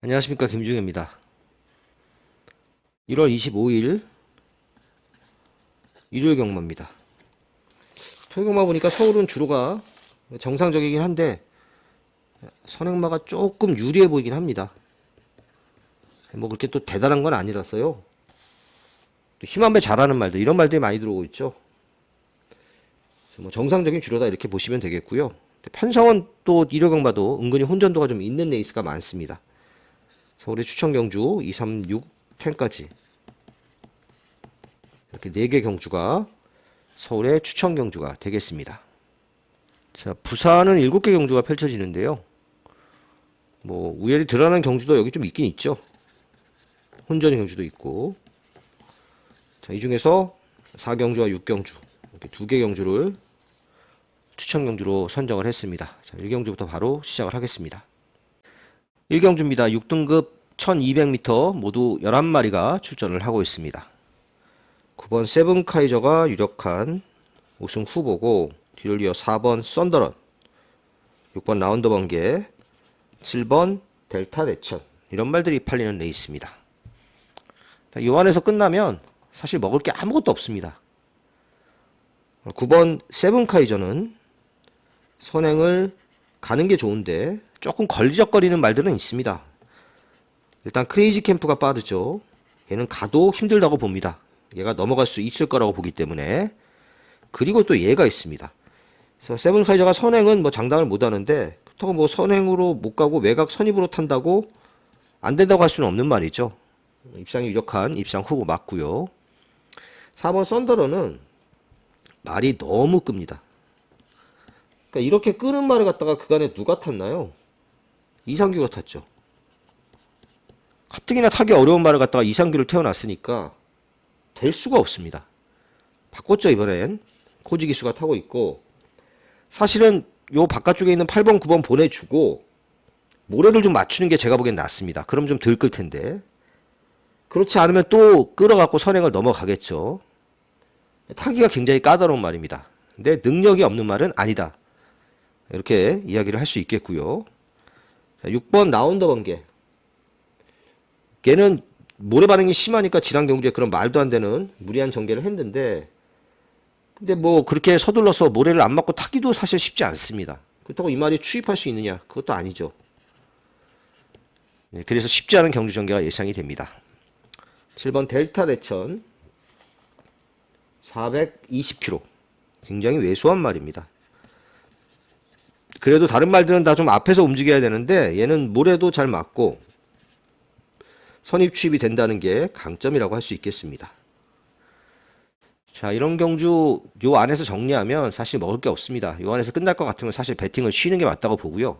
안녕하십니까, 김중현입니다. 1월 25일 일요일 경마입니다. 토요 경마 보니까 서울은 주로가 정상적이긴 한데 선행마가 조금 유리해 보이긴 합니다. 뭐 그렇게 또 대단한 건 아니라서요. 또 힘한 배 잘하는 말들, 이런 말들이 많이 들어오고 있죠. 그래서 뭐 정상적인 주로다 이렇게 보시면 되겠고요. 편성은 또 일요 경마도 은근히 혼전도가 좀 있는 레이스가 많습니다. 서울의 추천 경주 2, 3, 6, 10까지 이렇게 4개 경주가 서울의 추천 경주가 되겠습니다. 자, 부산은 7개 경주가 펼쳐지는데요. 뭐 우열이 드러나는 경주도 여기 좀 있긴 있죠. 혼전의 경주도 있고. 자, 이 중에서 4경주와 6경주 이렇게 2개 경주를 추천 경주로 선정을 했습니다. 자, 1경주부터 바로 시작을 하겠습니다. 1경주입니다. 6등급 1200m 모두 11마리가 출전을 하고 있습니다. 9번 세븐카이저가 유력한 우승 후보고, 뒤를 이어 4번 썬더런, 6번 라운더 번개, 7번 델타 대천, 이런 말들이 팔리는 레이스입니다. 이 안에서 끝나면 사실 먹을 게 아무것도 없습니다. 9번 세븐카이저는 선행을 가는 게 좋은데 조금 걸리적거리는 말들은 있습니다. 일단 크레이지 캠프가 빠르죠. 얘는 가도 힘들다고 봅니다. 얘가 넘어갈 수 있을 거라고 보기 때문에. 그리고 또 얘가 있습니다. 그래서 세븐카이저가 선행은 뭐 장담을 못 하는데, 그렇다고 뭐 선행으로 못 가고 외곽 선입으로 탄다고 안 된다고 할 수는 없는 말이죠. 입상이 유력한 입상 후보 맞고요. 4번 썬더러는 말이 너무 끕니다. 그러니까 이렇게 끄는 말을 갖다가 그간에 누가 탔나요? 이상규가 탔죠. 가뜩이나 타기 어려운 말을 갖다가 이상규를 태워놨으니까 될 수가 없습니다. 바꿨죠, 이번엔. 코지기수가 타고 있고, 사실은 요 바깥쪽에 있는 8번, 9번 보내주고 모래를 좀 맞추는 게 제가 보기엔 낫습니다. 그럼 좀 덜 끌 텐데. 그렇지 않으면 또 끌어갖고 선행을 넘어가겠죠. 타기가 굉장히 까다로운 말입니다. 근데 능력이 없는 말은 아니다, 이렇게 이야기를 할 수 있겠고요. 6번 라운더 번개. 걔는 모래 반응이 심하니까 지난 경주에 그런 말도 안 되는 무리한 전개를 했는데, 근데 뭐 그렇게 서둘러서 모래를 안 맞고 타기도 사실 쉽지 않습니다. 그렇다고 이 말이 추입할 수 있느냐? 그것도 아니죠. 네, 그래서 쉽지 않은 경주 전개가 예상이 됩니다. 7번 델타 대천 420km. 굉장히 왜소한 말입니다. 그래도 다른 말들은 다 좀 앞에서 움직여야 되는데 얘는 모래도 잘 맞고 선입 추입이 된다는 게 강점이라고 할 수 있겠습니다. 자, 이런 경주 요 안에서 정리하면 사실 먹을 게 없습니다. 요 안에서 끝날 것 같으면 사실 배팅을 쉬는 게 맞다고 보고요.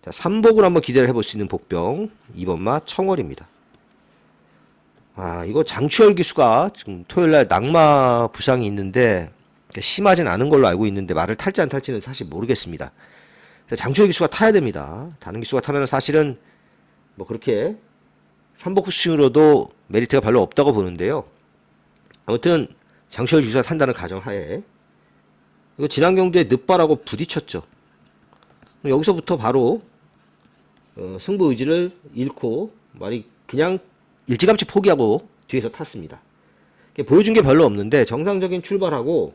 자, 3복을 한번 기대를 해볼 수 있는 복병 2번마 청월입니다. 아, 이거 장추열 기수가 지금 토요일날 낙마 부상이 있는데 심하진 않은 걸로 알고 있는데 말을 탈지 안 탈지는 사실 모르겠습니다. 장추열 기수가 타야 됩니다. 다른 기수가 타면 사실은 뭐 그렇게 3복 후승으로도 메리트가 별로 없다고 보는데요. 아무튼 장추열 기수가 탄다는 가정하에, 이거 지난 경주에 늦바라고 부딪혔죠. 여기서부터 바로 승부 의지를 잃고 말이 그냥 일찌감치 포기하고 뒤에서 탔습니다. 보여준 게 별로 없는데 정상적인 출발하고,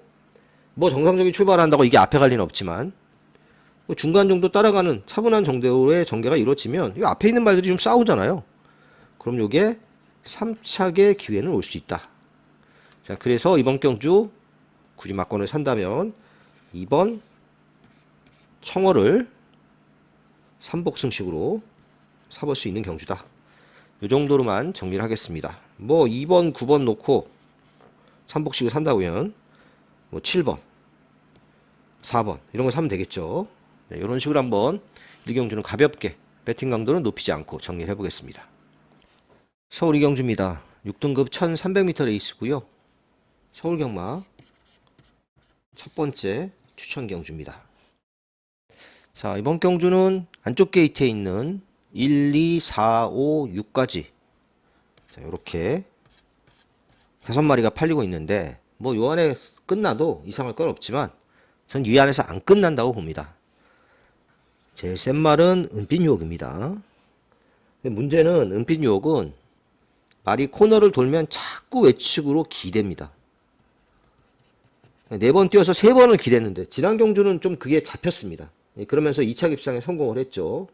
뭐 정상적인 출발한다고 이게 앞에 갈 리는 없지만 중간 정도 따라가는 차분한 정도의 전개가 이루어지면 이 앞에 있는 말들이 좀 싸우잖아요. 그럼 요게 3착의 기회는 올 수 있다. 자, 그래서 이번 경주 굳이 막권을 산다면 2번 청월을 3복 승식으로 사볼 수 있는 경주다. 이 정도로만 정리를 하겠습니다. 뭐 2번, 9번 놓고 3복식을 산다고면 뭐 7번, 4번 이런 걸 사면 되겠죠. 네, 이런 식으로 한번 이경주는 가볍게 배팅 강도는 높이지 않고 정리를 해보겠습니다. 서울 이경주입니다. 6등급 1300m 레이스고요. 서울 경마 첫 번째 추천 경주입니다. 자, 이번 경주는 안쪽 게이트에 있는 1, 2, 4, 5, 6까지 자, 이렇게 5마리가 팔리고 있는데, 뭐 요 안에 끝나도 이상할 건 없지만 전 이 안에서 안 끝난다고 봅니다. 제일 센 말은 은빛 유혹입니다. 근데 문제는 은빛 유혹은 말이 코너를 돌면 자꾸 외측으로 기댑니다. 4번 뛰어서 3번을 기댔는데 지난 경주는 좀 그게 잡혔습니다. 그러면서 2차 급상에 성공을 했죠.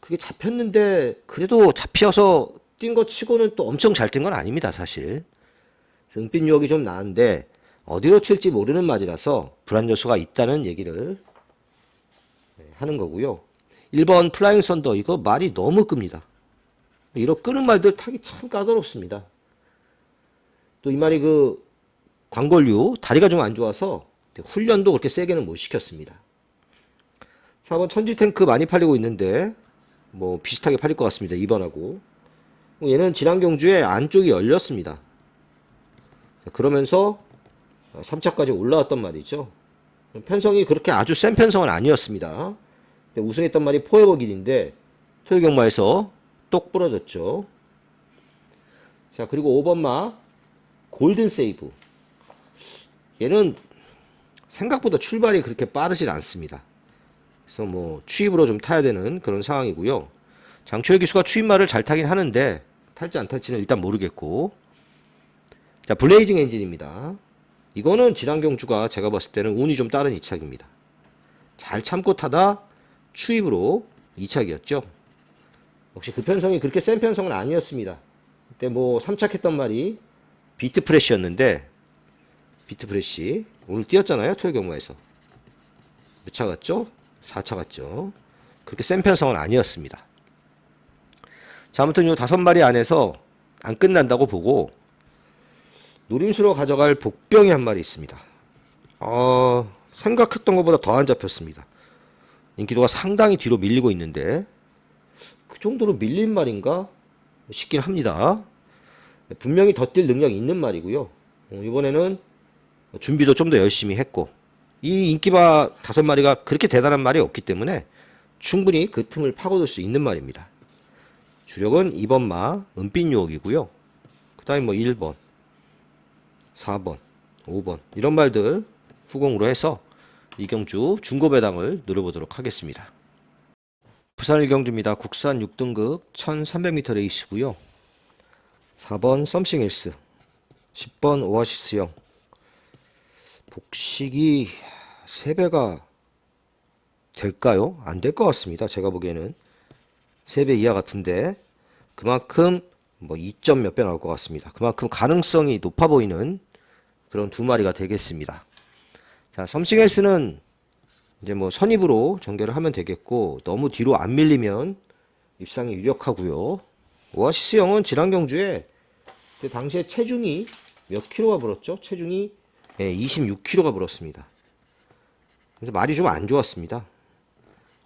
그게 잡혔는데 그래도 잡혀서 뛴 것 치고는 또 엄청 잘 뛴 건 아닙니다, 사실. 그래서 은빛 유혹이 좀 나은데 어디로 튈지 모르는 말이라서 불안 요소가 있다는 얘기를 하는 거고요. 1번 플라잉 썬더, 이거 말이 너무 끕니다. 이런 끄는 말들 타기 참 까다롭습니다. 또 이 말이 그 광골류 다리가 좀 안 좋아서 훈련도 그렇게 세게는 못 시켰습니다. 4번 천지탱크 많이 팔리고 있는데 뭐 비슷하게 팔릴 것 같습니다. 2번하고. 얘는 지난 경주에 안쪽이 열렸습니다. 그러면서 3차까지 올라왔단 말이죠. 편성이 그렇게 아주 센 편성은 아니었습니다. 우승했던 말이 포에버 길인데 토요경마에서 똑 부러졌죠. 자, 그리고 5번마 골든 세이브. 얘는 생각보다 출발이 그렇게 빠르질 않습니다. 그래서 뭐 추입으로 좀 타야 되는 그런 상황이고요. 장초의 기수가 추입말을 잘 타긴 하는데 탈지 안 탈지는 일단 모르겠고. 자, 블레이징 엔진입니다. 이거는 지난 경주가 제가 봤을 때는 운이 좀 따른 이착입니다. 잘 참고 타다 추입으로 이착이었죠. 역시 그 편성이 그렇게 센 편성은 아니었습니다. 그때 뭐 3착했던 말이 비트 프레쉬였는데, 비트 프레쉬 오늘 뛰었잖아요, 토요경마에서. 몇 차 갔죠? 4차 갔죠. 그렇게 센 편성은 아니었습니다. 자, 아무튼 이 5마리 안에서 안 끝난다고 보고 노림수로 가져갈 복병이 한 마리 있습니다. 생각했던 것보다 더 안 잡혔습니다. 인기도가 상당히 뒤로 밀리고 있는데 그 정도로 밀린 말인가 싶긴 합니다. 분명히 더 뛸 능력이 있는 말이고요. 이번에는 준비도 좀 더 열심히 했고, 이 인기바 5마리가 그렇게 대단한 말이 없기 때문에 충분히 그 틈을 파고들 수 있는 말입니다. 주력은 2번마 은빛 유혹이고요. 그 다음에 뭐 1번, 4번, 5번 이런 말들 후공으로 해서 이경주 중고배당을 노려보도록 하겠습니다. 부산 1경주입니다. 국산 6등급 1300m 레이스고요. 4번 썸씽 힐스, 10번 오아시스형. 복식이 3배가 될까요? 안 될 것 같습니다. 제가 보기에는 3배 이하 같은데 그만큼 뭐 2점 몇 배 나올 것 같습니다. 그만큼 가능성이 높아 보이는 그런 2마리가 되겠습니다. 자, 썸씽 힐스는 이제 뭐 선입으로 전개를 하면 되겠고, 너무 뒤로 안 밀리면 입상이 유력하고요. 오아시스형은 지난 경주에 그 당시에 체중이 몇 킬로가 불었죠? 체중이 26kg가 불었습니다. 그래서 말이 좀 안 좋았습니다.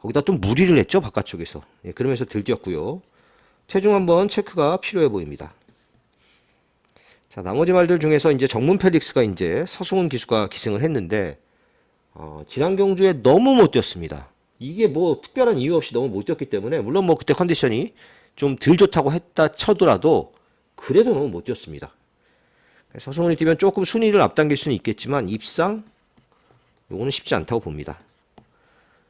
거기다 또 무리를 했죠, 바깥쪽에서. 그러면서 들뛰었고요. 체중 한번 체크가 필요해 보입니다. 자, 나머지 말들 중에서 이제 정문 펠릭스가 이제 서승훈 기수가 기승을 했는데, 지난 경주에 너무 못 뛰었습니다. 이게 뭐 특별한 이유 없이 너무 못 뛰었기 때문에, 물론 뭐 그때 컨디션이 좀 덜 좋다고 했다 쳐더라도 그래도 너무 못 뛰었습니다. 서승훈이 뛰면 조금 순위를 앞당길 수는 있겠지만 입상 요거는 쉽지 않다고 봅니다.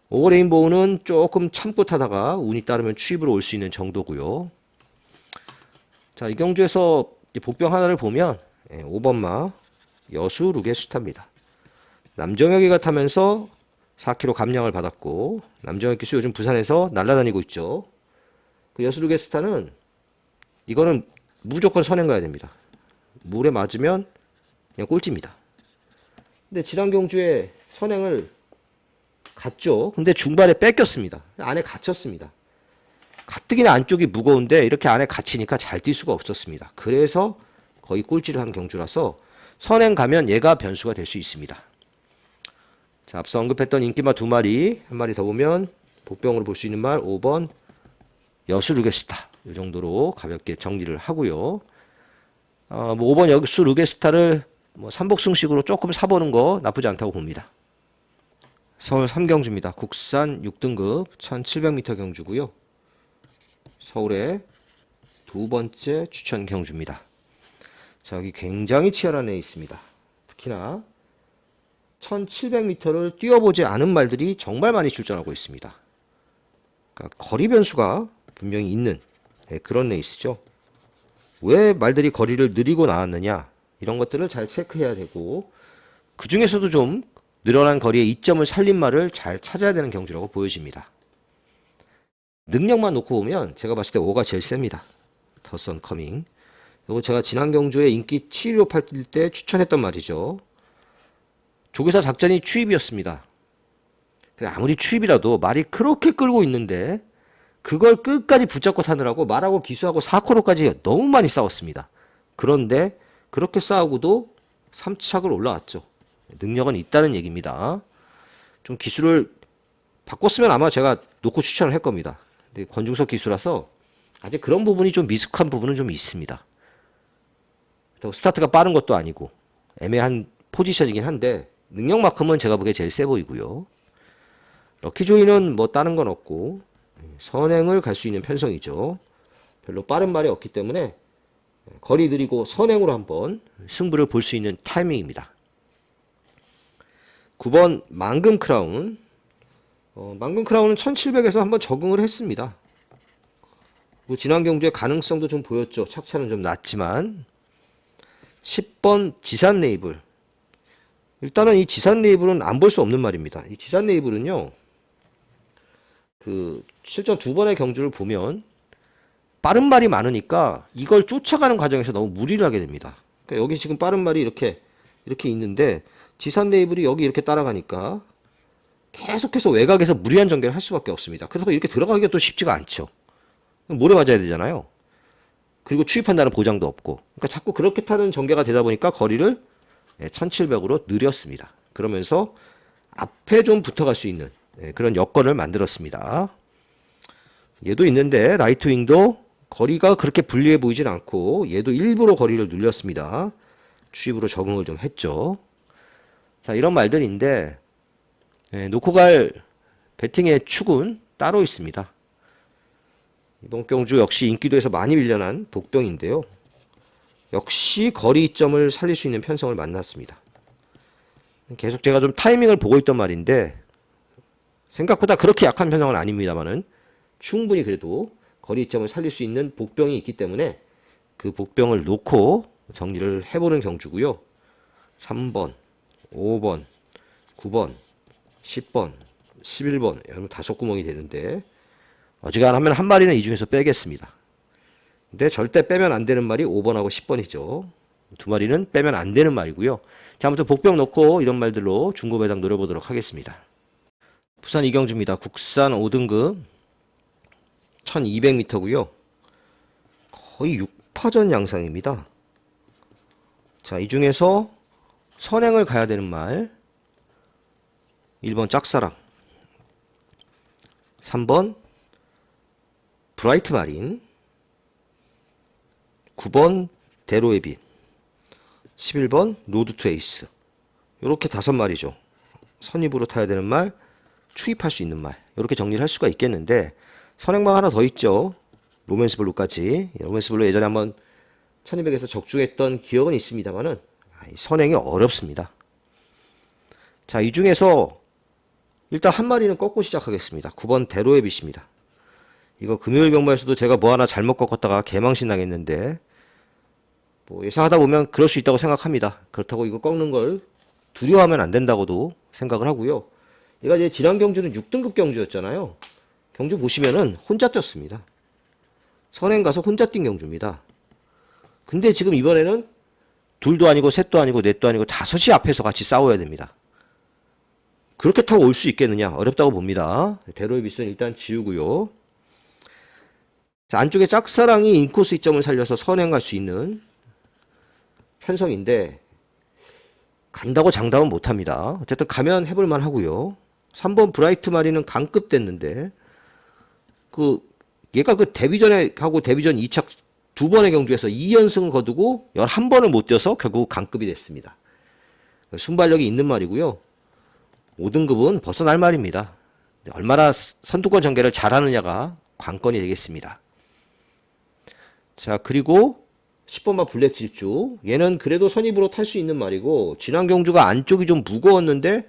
오버레인보우는 조금 참고 타다가 운이 따르면 추입으로 올 수 있는 정도고요. 자, 이 경주에서 복병 하나를 보면 5번마 여수 루게스타입니다. 남정혁이가 타면서 4kg 감량을 받았고, 남정혁 기수 요즘 부산에서 날아다니고 있죠. 그 여수 루게스타는 이거는 무조건 선행 가야 됩니다. 물에 맞으면 그냥 꼴찌입니다. 근데 지난 경주에 선행을 갔죠. 근데 중반에 뺏겼습니다. 안에 갇혔습니다. 가뜩이나 안쪽이 무거운데 이렇게 안에 갇히니까 잘 뛸 수가 없었습니다. 그래서 거의 꼴찌를 한 경주라서 선행 가면 얘가 변수가 될 수 있습니다. 자, 앞서 언급했던 인기마 2마리, 한 마리 더 보면 복병으로 볼 수 있는 말 5번 여수 루게스타, 이 정도로 가볍게 정리를 하고요. 뭐 5번 여수 루게스타를 뭐 삼복승식으로 조금 사보는 거 나쁘지 않다고 봅니다. 서울 3경주입니다. 국산 6등급 1700m 경주고요. 서울의 2번째 추천 경주입니다. 자, 여기 굉장히 치열한 애 있습니다. 특히나 1700m를 뛰어보지 않은 말들이 정말 많이 출전하고 있습니다. 그러니까 거리 변수가 분명히 있는 그런 레이스죠. 왜 말들이 거리를 느리고 나왔느냐 이런 것들을 잘 체크해야 되고 그 중에서도 좀 늘어난 거리의 이점을 살린 말을 잘 찾아야 되는 경주라고 보여집니다. 능력만 놓고 보면 제가 봤을 때 5가 제일 셉니다. 더선 커밍. 이거 제가 지난 경주에 인기 7위로 팔 때 추천했던 말이죠. 조교사 작전이 추입이었습니다. 아무리 추입이라도 말이 그렇게 끌고 있는데 그걸 끝까지 붙잡고 타느라고 말하고 기수하고 4코너까지 너무 많이 싸웠습니다. 그런데 그렇게 싸우고도 3착을 올라왔죠. 능력은 있다는 얘기입니다. 좀 기술을 바꿨으면 아마 제가 놓고 추천을 할 겁니다. 근데 권중석 기수라서 아직 그런 부분이 좀 미숙한 부분은 좀 있습니다. 스타트가 빠른 것도 아니고 애매한 포지션이긴 한데 능력만큼은 제가 보기에 제일 세 보이고요. 럭키조이는 뭐 다른 건 없고 선행을 갈 수 있는 편성이죠. 별로 빠른 말이 없기 때문에 거리 느리고 선행으로 한번 승부를 볼 수 있는 타이밍입니다. 9번 망금 크라운. 망금 크라운은 1700에서 한번 적응을 했습니다. 지난 경주에 가능성도 좀 보였죠. 착차는 좀 낮지만. 10번 지산 레이블. 일단은 이 지산 레이블은 안 볼 수 없는 말입니다. 이 지산 레이블은요. 실전 두 번의 경주를 보면 빠른 말이 많으니까 이걸 쫓아가는 과정에서 너무 무리를 하게 됩니다. 그러니까 여기 지금 빠른 말이 이렇게 있는데 지산 레이블이 여기 이렇게 따라가니까 계속해서 외곽에서 무리한 전개를 할 수밖에 없습니다. 그래서 이렇게 들어가기가 또 쉽지가 않죠. 모래 맞아야 되잖아요. 그리고 추입한다는 보장도 없고. 그러니까 자꾸 그렇게 타는 전개가 되다 보니까 거리를 1700으로 느렸습니다. 그러면서 앞에 좀 붙어갈 수 있는 그런 여건을 만들었습니다. 얘도 있는데 라이트 윙도 거리가 그렇게 불리해 보이진 않고 얘도 일부러 거리를 늘렸습니다. 추입으로 적응을 좀 했죠. 자, 이런 말들인데 놓고 갈 배팅의 축은 따로 있습니다. 이번 경주 역시 인기도에서 많이 밀려난 복병인데요. 역시 거리 이점을 살릴 수 있는 편성을 만났습니다. 계속 제가 좀 타이밍을 보고 있던 말인데 생각보다 그렇게 약한 편성은 아닙니다만은 충분히 그래도 거리 이점을 살릴 수 있는 복병이 있기 때문에 그 복병을 놓고 정리를 해보는 경주고요. 3번, 5번, 9번, 10번, 11번 여러분 5구멍이 되는데 어지간하면 한 마리는 이 중에서 빼겠습니다. 근데 절대 빼면 안 되는 말이 5번하고 10번이죠. 두 마리는 빼면 안 되는 말이고요. 자, 아무튼 복병 넣고 이런 말들로 중고 배당 노려보도록 하겠습니다. 부산 이경주입니다. 국산 5등급 1200m고요. 거의 6파전 양상입니다. 자, 이 중에서 선행을 가야 되는 말 1번 짝사랑, 3번 브라이트 마린, 9번 대로의 빛, 11번 로드 투 에이스. 요렇게 5마리죠. 선입으로 타야 되는 말, 추입할 수 있는 말. 이렇게 정리를 할 수가 있겠는데 선행방 하나 더 있죠. 로맨스 블루까지. 로맨스 블루 예전에 한번 1200에서 적중했던 기억은 있습니다만은 선행이 어렵습니다. 자, 이 중에서 일단 한 마리는 꺾고 시작하겠습니다. 9번 대로의 빛입니다. 이거 금요일 경마에서도 제가 뭐 하나 잘못 꺾었다가 개망신 당했는데 뭐 예상하다 보면 그럴 수 있다고 생각합니다. 그렇다고 이거 꺾는 걸 두려워하면 안 된다고도 생각을 하고요. 얘가 이제 지난 경주는 6등급 경주였잖아요. 경주 보시면은 혼자 뛰었습니다. 선행 가서 혼자 뛴 경주입니다. 근데 지금 이번에는 둘도 아니고 셋도 아니고 넷도 아니고 5이 앞에서 같이 싸워야 됩니다. 그렇게 타고 올 수 있겠느냐? 어렵다고 봅니다. 대로의 빛은 일단 지우고요. 자, 안쪽에 짝사랑이 인코스 이점을 살려서 선행 갈 수 있는 편성인데 간다고 장담은 못합니다. 어쨌든 가면 해볼만 하고요. 3번 브라이트 마리는 강급 됐는데 얘가 데뷔전에 하고 데뷔전 2착 2번의 경주에서 2연승을 거두고 11번을 못 뛰어서 결국 강급이 됐습니다. 순발력이 있는 말이고요. 5등급은 벗어날 말입니다. 얼마나 선두권 전개를 잘하느냐가 관건이 되겠습니다. 자, 그리고 10번마 블랙 질주. 얘는 그래도 선입으로 탈 수 있는 말이고 지난 경주가 안쪽이 좀 무거웠는데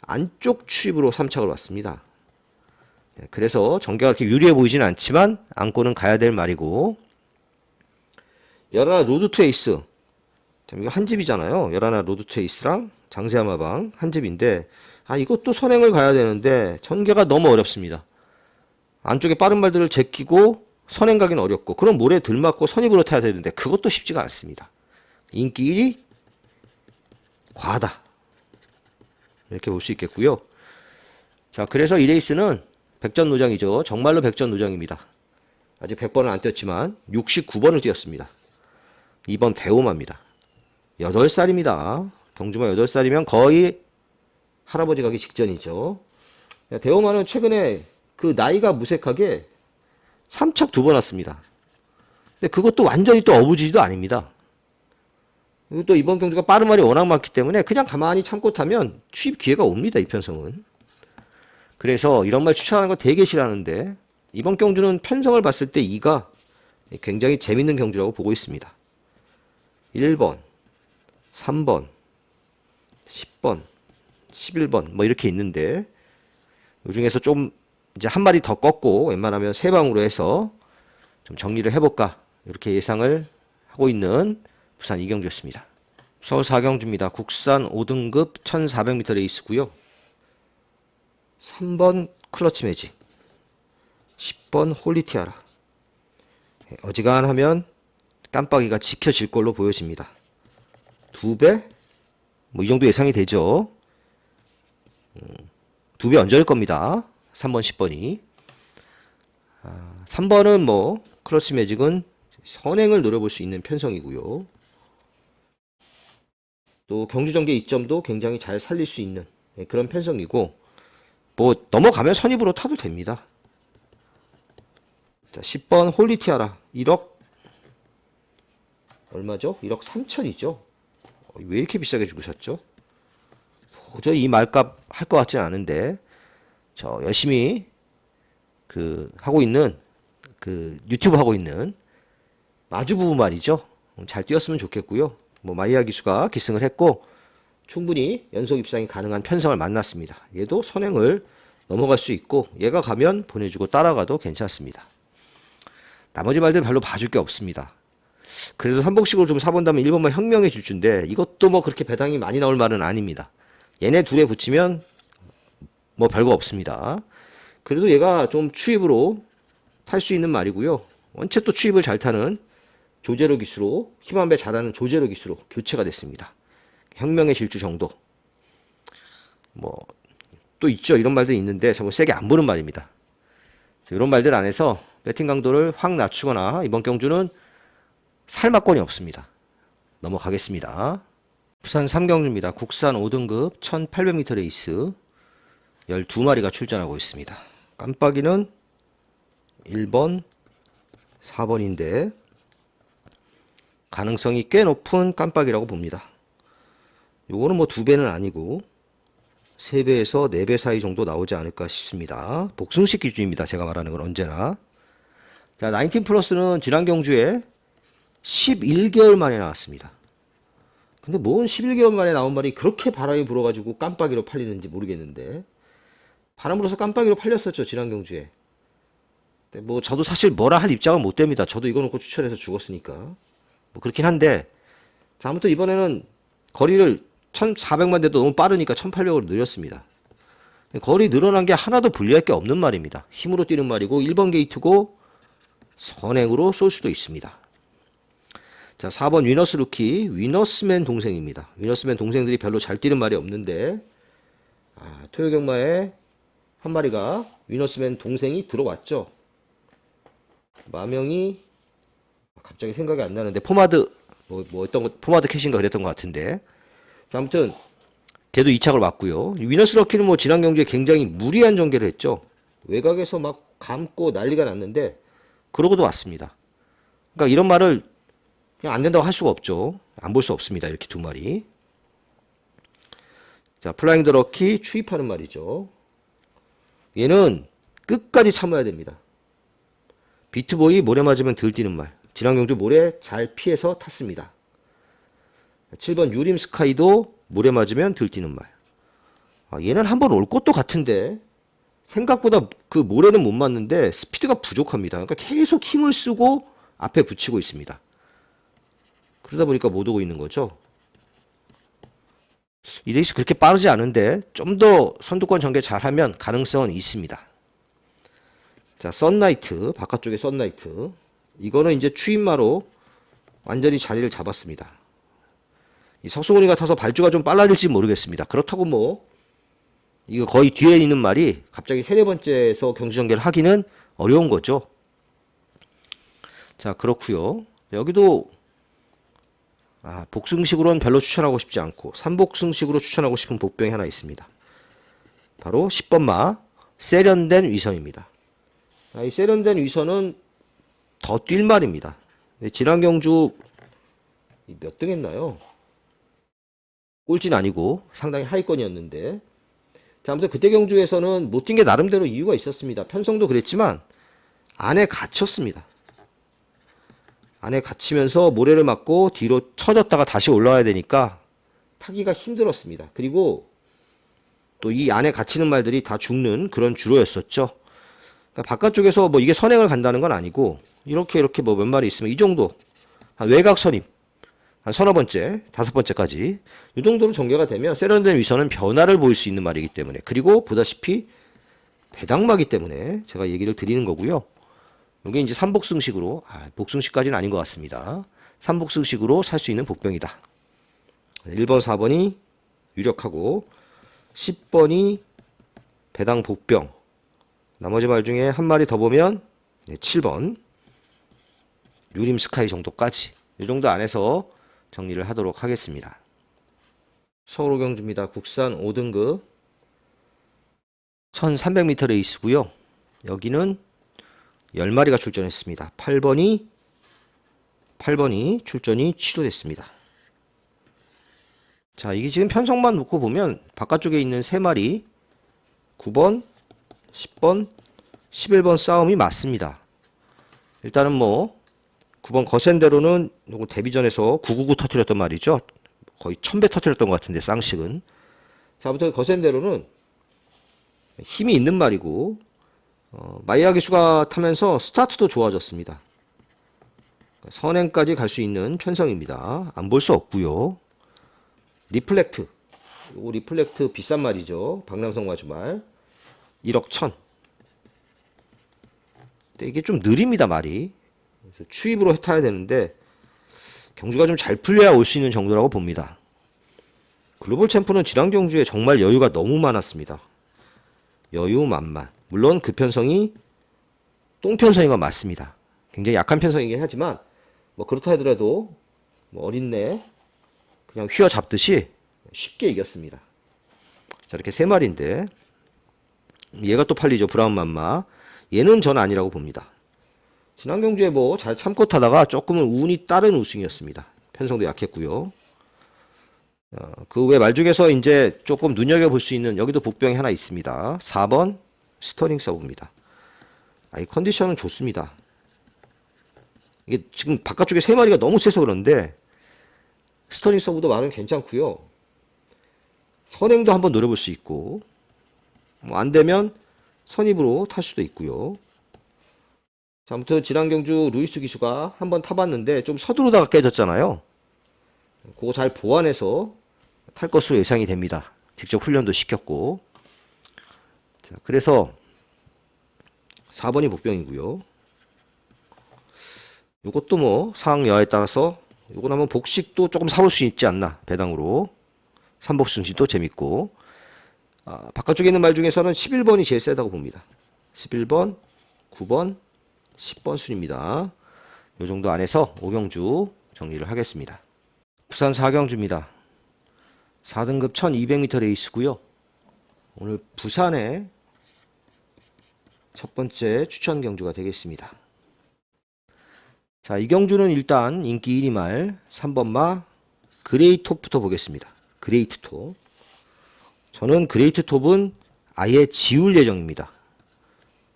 안쪽 추입으로 3착을 왔습니다. 그래서 전개가 그렇게 유리해 보이진 않지만 안고는 가야 될 말이고, 열하나 로드 투 에이스. 이거 한 집이잖아요. 열하나 로드 투 에이스랑 장세하마방 한 집인데, 이것도 선행을 가야 되는데 전개가 너무 어렵습니다. 안쪽에 빠른 말들을 제끼고 선행 가기는 어렵고, 그럼 모래 들맞고 선입으로 타야 되는데 그것도 쉽지가 않습니다. 인기 1위 과하다, 이렇게 볼 수 있겠고요. 자, 그래서 이 레이스는 백전노장이죠. 정말로 백전노장입니다. 아직 100번은 안 뛰었지만 69번을 뛰었습니다. 2번 대호마입니다. 8살입니다. 경주마 8살이면 거의 할아버지 가기 직전이죠. 대호마는 최근에 그 나이가 무색하게 3척 2번 왔습니다. 근데 그것도 완전히 또 어부지리도 아닙니다. 그리고 또 이번 경주가 빠른 말이 워낙 많기 때문에 그냥 가만히 참고 타면 취입 기회가 옵니다, 이 편성은. 그래서 이런 말 추천하는 거 되게 싫어하는데, 이번 경주는 편성을 봤을 때 2가 굉장히 재밌는 경주라고 보고 있습니다. 1번, 3번, 10번, 11번 뭐 이렇게 있는데, 이 중에서 좀 이제 한 마리 더 꺾고 웬만하면 3방으로 해서 좀 정리를 해볼까, 이렇게 예상을 하고 있는 부산 2경주였습니다. 서울 4경주입니다. 국산 5등급 1400m 레이스고요. 3번 클러치 매직, 10번 홀리티아라. 어지간하면 깜빡이가 지켜질 걸로 보여집니다. 2배? 뭐 이 정도 예상이 되죠. 2배 얹을 겁니다. 3번, 10번이. 3번은 뭐 클러치 매직은 선행을 노려볼 수 있는 편성이고요. 또 경주전개 이점도 굉장히 잘 살릴 수 있는 그런 편성이고, 뭐 넘어가면 선입으로 타도 됩니다. 자, 10번 홀리티아라 1억 얼마죠? 1억 3천이죠. 왜 이렇게 비싸게 주고 샀죠? 도저히 이 말값 할 것 같지는 않은데, 저 열심히 하고 있는 유튜브 하고 있는 마주 부부 말이죠. 잘 뛰었으면 좋겠고요. 뭐 마이야 기수가 기승을 했고 충분히 연속 입상이 가능한 편성을 만났습니다. 얘도 선행을 넘어갈 수 있고, 얘가 가면 보내주고 따라가도 괜찮습니다. 나머지 말들 별로 봐줄 게 없습니다. 그래도 한복식으로 좀 사본다면 1번만 혁명의 질주인데, 이것도 뭐 그렇게 배당이 많이 나올 말은 아닙니다. 얘네 둘에 붙이면 뭐 별거 없습니다. 그래도 얘가 좀 추입으로 탈 수 있는 말이고요. 원체 또 추입을 잘 타는 조제로 기수로, 힘 한 배 잘하는 조제로 기수로 교체가 됐습니다. 혁명의 질주 정도. 뭐 또 있죠. 이런 말도 있는데 정말 세게 안 보는 말입니다. 이런 말들 안에서 배팅 강도를 확 낮추거나 이번 경주는 살맛권이 없습니다. 넘어가겠습니다. 부산 3경주입니다. 국산 5등급 1800m 레이스 12마리가 출전하고 있습니다. 깜빡이는 1번, 4번인데 가능성이 꽤 높은 깜빡이라고 봅니다. 요거는 뭐 2배는 아니고 3배에서 4배 사이 정도 나오지 않을까 싶습니다. 복승식 기준입니다. 제가 말하는 건 언제나. 자, 19 플러스는 지난 경주에 11개월 만에 나왔습니다. 근데 뭔 11개월 만에 나온 말이 그렇게 바람이 불어가지고 깜빡이로 팔리는지 모르겠는데, 바람 불어서 깜빡이로 팔렸었죠, 지난 경주에. 근데 뭐 저도 사실 뭐라 할 입장은 못 됩니다. 저도 이거 놓고 추천해서 죽었으니까. 뭐 그렇긴 한데, 자, 아무튼 이번에는 거리를 1400만 대도 너무 빠르니까 1800으로 늘렸습니다. 거리 늘어난 게 하나도 불리할 게 없는 말입니다. 힘으로 뛰는 말이고 1번 게이트고 선행으로 쏠 수도 있습니다. 자, 4번 위너스 루키, 위너스맨 동생입니다. 위너스맨 동생들이 별로 잘 뛰는 말이 없는데, 토요경마에 한 마리가 위너스맨 동생이 들어왔죠. 마명이 갑자기 생각이 안 나는데, 포마드 어떤 거, 포마드 캐신가 그랬던 것 같은데, 자, 아무튼 걔도 2착을 맞고요. 위너스 럭키는 뭐 지난 경주에 굉장히 무리한 전개를 했죠. 외곽에서 막 감고 난리가 났는데 그러고도 왔습니다. 그러니까 이런 말을 그냥 안 된다고 할 수가 없죠. 안 볼 수 없습니다. 이렇게 2마리. 자, 플라잉 더 럭키 추입하는 말이죠. 얘는 끝까지 참아야 됩니다. 비트보이 모래 맞으면 덜 뛰는 말. 지난 경주 모래 잘 피해서 탔습니다. 7번 유림 스카이도 모래 맞으면 덜 뛰는 말. 얘는 한번 올 것도 같은데 생각보다 그 모래는 못 맞는데 스피드가 부족합니다. 그러니까 계속 힘을 쓰고 앞에 붙이고 있습니다. 그러다 보니까 못 오고 있는 거죠. 이 레이스 그렇게 빠르지 않은데 좀 더 선두권 전개 잘하면 가능성은 있습니다. 자, 썬라이트, 바깥쪽에 썬라이트. 이거는 이제 추임마로 완전히 자리를 잡았습니다. 이 석승훈이가 타서 발주가 좀 빨라질지 모르겠습니다. 그렇다고 뭐 이거 거의 뒤에 있는 말이 갑자기 세네 번째에서 경주 전개를 하기는 어려운 거죠. 자, 그렇고요. 여기도 복승식으로는 별로 추천하고 싶지 않고 3복승식으로 추천하고 싶은 복병이 하나 있습니다. 바로 10번 마 세련된 위선입니다. 이 세련된 위선은 더 뛸 말입니다. 지난 경주 몇 등 했나요? 꼴찌는 아니고 상당히 하위권이었는데, 자, 아무튼 그때 경주에서는 못 뛴 게 나름대로 이유가 있었습니다. 편성도 그랬지만 안에 갇혔습니다. 안에 갇히면서 모래를 맞고 뒤로 쳐졌다가 다시 올라와야 되니까 타기가 힘들었습니다. 그리고 또 이 안에 갇히는 말들이 다 죽는 그런 주로였었죠. 그러니까 바깥쪽에서 뭐 이게 선행을 간다는 건 아니고 이렇게 뭐 몇 마리 있으면 이 정도, 한 외곽 선임 한 서너 번째, 다섯 번째까지 이 정도로 전개가 되면 세련된 위선은 변화를 보일 수 있는 말이기 때문에, 그리고 보다시피 배당마기 때문에 제가 얘기를 드리는 거고요. 이게 이제 3복승식으로, 복승식까지는 아닌 것 같습니다. 3복승식으로 살 수 있는 복병이다. 1번, 4번이 유력하고 10번이 배당 복병. 나머지 말 중에 한 마리 더 보면 7번 유림 스카이 정도까지, 이 정도 안에서 정리를 하도록 하겠습니다. 서울 경주입니다. 국산 5등급 1300m 레이스고요. 여기는 10마리가 출전했습니다. 8번이 출전이 취소됐습니다. 자, 이게 지금 편성만 놓고 보면 바깥쪽에 있는 3마리 9번, 10번, 11번 싸움이 맞습니다. 일단은 뭐 9번 거센대로는 요거 데뷔전에서 999 터뜨렸던 말이죠. 거의 1000배 터뜨렸던 것 같은데 쌍식은. 자, 아무튼 거센대로는 힘이 있는 말이고 마이야 기수가 타면서 스타트도 좋아졌습니다. 선행까지 갈 수 있는 편성입니다. 안 볼 수 없고요. 리플렉트, 요거 리플렉트 비싼 말이죠. 박남성 마주말 1억 1000. 근데 이게 좀 느립니다, 말이. 그래서 추입으로 타야 되는데 경주가 좀 잘 풀려야 올 수 있는 정도라고 봅니다. 글로벌 챔프는 지난 경주에 정말 여유가 너무 많았습니다. 여유 만만. 물론 그 편성이 똥편성이가 맞습니다. 굉장히 약한 편성이긴 하지만 뭐 그렇다 하더라도 뭐 어린애 그냥 휘어잡듯이 쉽게 이겼습니다. 자, 이렇게 3마리인데 얘가 또 팔리죠. 브라운 맘마. 얘는 전 아니라고 봅니다. 지난 경주에 뭐 잘 참고 타다가 조금은 운이 따른 우승이었습니다. 편성도 약했고요. 그 외 말 중에서 이제 조금 눈여겨볼 수 있는, 여기도 복병이 하나 있습니다. 4번 스터링 서브입니다. 이 컨디션은 좋습니다. 이게 지금 바깥쪽에 3마리가 너무 세서 그런데 스터링 서브도 말은 괜찮고요. 선행도 한번 노려볼 수 있고, 뭐 안 되면 선입으로 탈 수도 있고요. 자, 아무튼 지난 경주 루이스 기수가 한번 타봤는데 좀 서두르다가 깨졌잖아요. 그거 잘 보완해서 탈 것으로 예상이 됩니다. 직접 훈련도 시켰고. 자, 그래서 4번이 복병이고요. 이것도 뭐 상황 여하에 따라서 요건 한번 복식도 조금 사볼 수 있지 않나, 배당으로. 3복승식도 재밌고. 바깥쪽에 있는 말 중에서는 11번이 제일 세다고 봅니다. 11번, 9번, 10번 순입니다. 요 정도 안에서 5경주 정리를 하겠습니다. 부산 4경주입니다. 4등급 1200m 레이스고요. 오늘 부산의 첫 번째 추천 경주가 되겠습니다. 자, 이 경주는 일단 인기 1위 말 3번마 그레이톱부터 보겠습니다. 그레이트톱. 저는 그레이트톱은 아예 지울 예정입니다.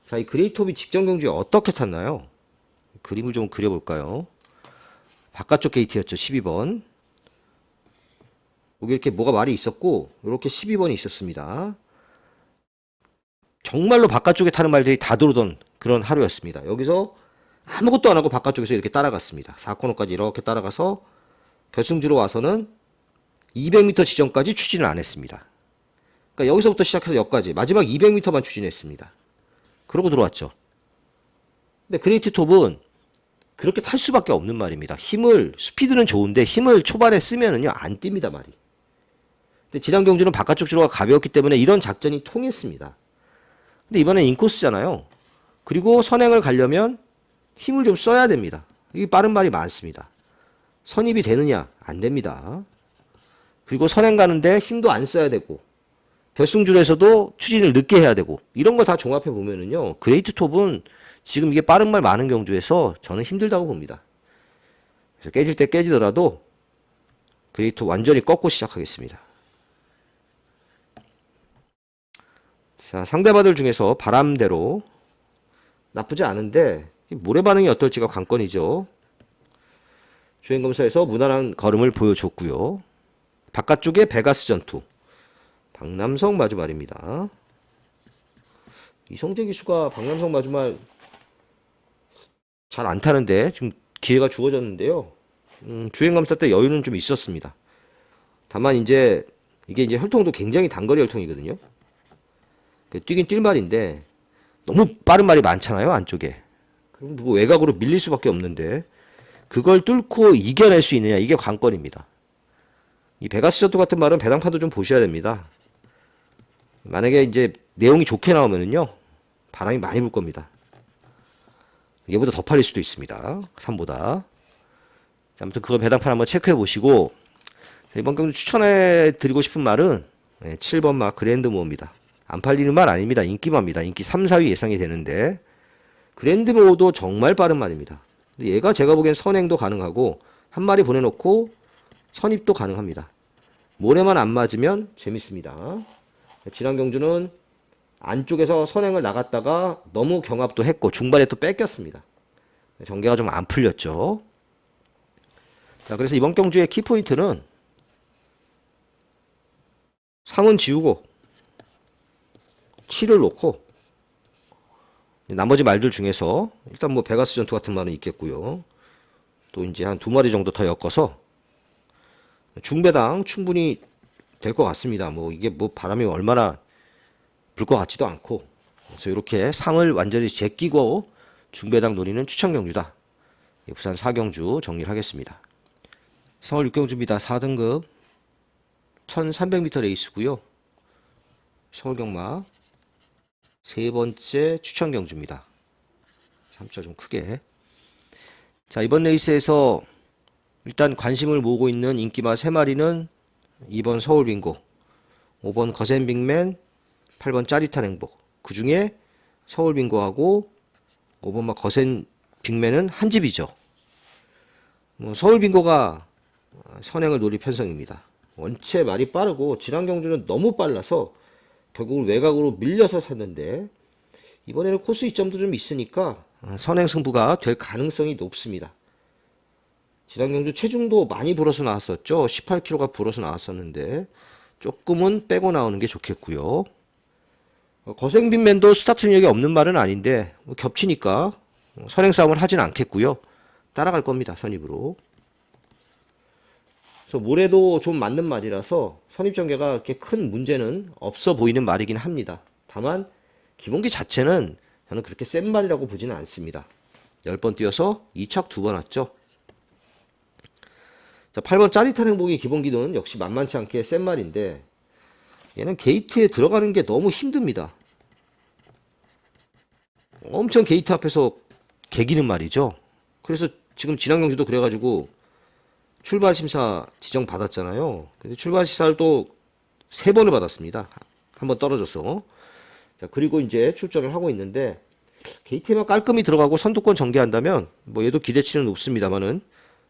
자, 이 그레이톱이 직전 경주에 어떻게 탔나요? 그림을 좀 그려볼까요? 바깥쪽 게이트였죠. 12번. 여기 이렇게 뭐가 말이 있었고, 이렇게 12번이 있었습니다. 정말로 바깥쪽에 타는 말들이 다 들어오던 그런 하루였습니다. 여기서 아무것도 안 하고 바깥쪽에서 이렇게 따라갔습니다. 4코너까지 이렇게 따라가서 결승주로 와서는 200m 지점까지 추진을 안 했습니다. 그러니까 여기서부터 시작해서 여기까지 마지막 200m만 추진했습니다. 그러고 들어왔죠. 근데 그레이트 톱은 그렇게 탈 수밖에 없는 말입니다. 스피드는 좋은데 힘을 초반에 쓰면은요, 안 뜁니다, 말이. 근데 지난 경주는 바깥쪽 주로가 가벼웠기 때문에 이런 작전이 통했습니다. 근데 이번엔 인코스잖아요. 그리고 선행을 가려면 힘을 좀 써야 됩니다. 이게 빠른 말이 많습니다. 선입이 되느냐? 안 됩니다. 그리고 선행 가는데 힘도 안 써야 되고, 결승줄에서도 추진을 늦게 해야 되고, 이런 거 다 종합해 보면은요, 그레이트 톱은 지금 이게 빠른 말 많은 경주에서 저는 힘들다고 봅니다. 그래서 깨질 때 깨지더라도 그레이트 톱 완전히 꺾고 시작하겠습니다. 자, 상대마들 중에서 바람대로 나쁘지 않은데 모래 반응이 어떨지가 관건이죠. 주행검사에서 무난한 걸음을 보여줬고요. 바깥쪽에 베가스 전투. 박남성 마주말입니다. 이성재 기수가 박남성 마주말 잘 안 타는데 지금 기회가 주어졌는데요. 주행검사 때 여유는 좀 있었습니다. 다만 이게 이제 혈통도 굉장히 단거리 혈통이거든요. 뛰긴 뛸 말인데 너무 빠른 말이 많잖아요, 안쪽에. 그럼 뭐 외곽으로 밀릴 수밖에 없는데 그걸 뚫고 이겨낼 수 있느냐, 이게 관건입니다. 이 베가스 전투 같은 말은 배당판도 좀 보셔야 됩니다. 만약에 이제 내용이 좋게 나오면은요, 바람이 많이 불 겁니다. 얘보다 더 팔릴 수도 있습니다. 3보다. 아무튼 그거 배당판 한번 체크해 보시고, 이번 경주 추천해 드리고 싶은 말은 7번 막 그랜드모어입니다. 안 팔리는 말 아닙니다. 인기마입니다. 인기 3, 4위 예상이 되는데 그랜드모어도 정말 빠른 말입니다. 얘가 제가 보기엔 선행도 가능하고 한 마리 보내놓고 선입도 가능합니다. 모래만 안 맞으면 재밌습니다. 지난 경주는 안쪽에서 선행을 나갔다가 너무 경합도 했고 중반에 또 뺏겼습니다. 전개가 좀 안 풀렸죠. 자, 그래서 이번 경주의 키포인트는 상은 지우고 7을 놓고 나머지 말들 중에서 일단 뭐 베가스 전투 같은 말은 있겠고요. 또 이제 한 2마리 정도 더 엮어서 중배당 충분히 될 것 같습니다. 뭐 이게 뭐 바람이 얼마나 불 것 같지도 않고, 그래서 이렇게 상을 완전히 제끼고 중배당 노리는 추천 경주다. 부산 4경주 정리를 하겠습니다. 서울 6경주입니다. 4등급 1300m 레이스고요. 서울 경마 세 번째 추천 경주입니다. 3차 좀 크게. 자, 이번 레이스에서 일단 관심을 모으고 있는 인기마 3마리는 2번 서울 빙고, 5번 거센 빅맨, 8번 짜릿한 행복. 그 중에 서울 빙고하고 5번 막 거센 빅맨은 한 집이죠. 서울 빙고가 선행을 노릴 편성입니다. 원체 말이 빠르고 지난 경주는 너무 빨라서 결국은 외곽으로 밀려서 샀는데 이번에는 코스 이점도 좀 있으니까 선행 승부가 될 가능성이 높습니다. 지난 경주 체중도 많이 불어서 나왔었죠. 18kg가 불어서 나왔었는데 조금은 빼고 나오는 게 좋겠고요. 거생빈맨도 스타트 능력이 없는 말은 아닌데 겹치니까 선행 싸움을 하진 않겠고요. 따라갈 겁니다. 선입으로. 그래서 모래도 좀 맞는 말이라서 선입 전개가 그렇게 큰 문제는 없어 보이는 말이긴 합니다. 다만 기본기 자체는 저는 그렇게 센 말이라고 보지는 않습니다. 10번 뛰어서 2착 2번 왔죠. 자, 8번 짜릿한 행복이 기본기는 역시 만만치 않게 센 말인데 얘는 게이트에 들어가는 게 너무 힘듭니다. 엄청 게이트 앞에서 개기는 말이죠. 그래서 지금 지난 경주도 그래가지고 출발 심사 지정 받았잖아요. 근데 출발 심사를 또 3번을 받았습니다. 한 번 떨어져서. 자, 그리고 이제 출전을 하고 있는데 게이트에만 깔끔히 들어가고 선두권 전개한다면 뭐 얘도 기대치는 높습니다만은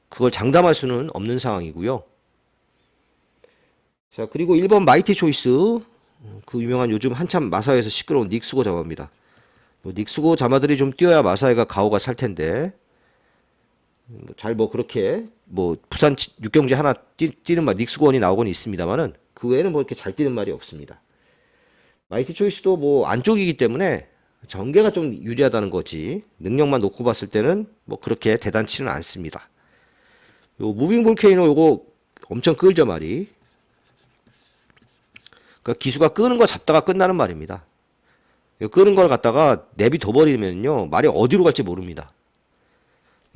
그걸 장담할 수는 없는 상황이고요. 자, 그리고 1번 마이티 초이스, 그 유명한 요즘 한참 마사회에서 시끄러운 닉스고 자마입니다. 닉스고 자마들이 좀 뛰어야 마사회가 가오가 살 텐데 잘 뭐 그렇게 뭐 부산 6경주 하나 뛰는 말 닉스고 원이 나오곤 있습니다만은 그 외에는 뭐 이렇게 잘 뛰는 말이 없습니다. 마이티 초이스도 뭐 안쪽이기 때문에 전개가 좀 유리하다는 거지. 능력만 놓고 봤을 때는 뭐 그렇게 대단치는 않습니다. 요 무빙 볼케이노 요거 엄청 끌죠 말이. 그러니까 기수가 끄는 거 잡다가 끝나는 말입니다. 끄는 걸 갖다가 내비둬 버리면요 말이 어디로 갈지 모릅니다.